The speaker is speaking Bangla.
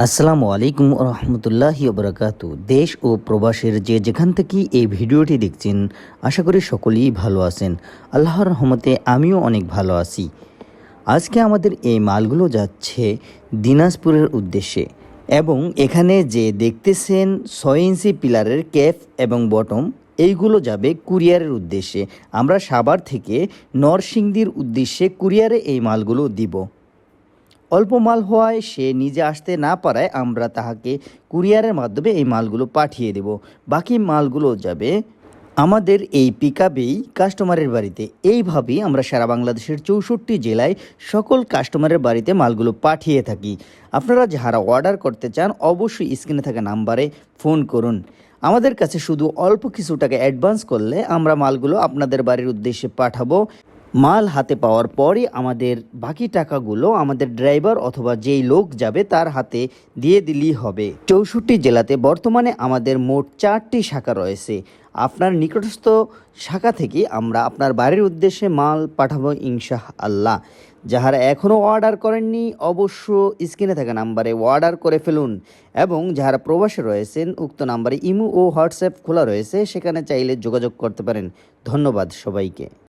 আসসালামু আলাইকুম রহমতুল্লাহি বরকাতু। দেশ ও প্রবাসের যে যেখান থেকে এই ভিডিওটি দেখছেন, আশা করি সকলেই ভালো আছেন। আল্লাহর রহমতে আমিও অনেক ভালো আছি। আজকে আমাদের এই মালগুলো যাচ্ছে দিনাজপুরের উদ্দেশ্যে, এবং এখানে যে দেখতেছেন 6 ইঞ্চি পিলারের ক্যাপ এবং বটম, এইগুলো যাবে কুরিয়ারের উদ্দেশ্যে। আমরা সাভার থেকে নরসিংদীর উদ্দেশ্যে কুরিয়ারে এই মালগুলো দিব। অল্প মাল হওয়ায় সে নিজে আসতে না পারায় আমরা তাহাকে কুরিয়ারের মাধ্যমে এই মালগুলো পাঠিয়ে দেব। বাকি মালগুলো যাবে আমাদের এই পিকআপেই কাস্টমারের বাড়িতে। এইভাবেই আমরা সারা বাংলাদেশের 64 জেলায় সকল কাস্টমারের বাড়িতে মালগুলো পাঠিয়ে থাকি। আপনারা যারা অর্ডার করতে চান অবশ্যই স্ক্রিনে থাকা নাম্বারে ফোন করুন। আমাদের কাছে শুধু অল্প কিছু টাকা অ্যাডভান্স করলে আমরা মালগুলো আপনাদের বাড়ির উদ্দেশ্যে পাঠাবো। মাল হাতে পাওয়ার পরই আমাদের বাকি টাকাগুলো আমাদের ড্রাইভার অথবা যেই লোক যাবে তার হাতে দিয়ে দিলেই হবে। 64 জেলাতে বর্তমানে আমাদের মোট 4টি শাখা রয়েছে। আপনার নিকটস্থ শাখা থেকে আমরা আপনার বাড়ির উদ্দেশ্যে মাল পাঠাবো ইনশাআল্লাহ। যারা এখনও অর্ডার করেননি অবশ্য স্ক্রিনে থাকা নাম্বারে অর্ডার করে ফেলুন, এবং যারা প্রবাসে রয়েছেন উক্ত নাম্বারে ইমো ও হোয়াটসঅ্যাপ খোলা রয়েছে, সেখানে চাইলে যোগাযোগ করতে পারেন। ধন্যবাদ সবাইকে।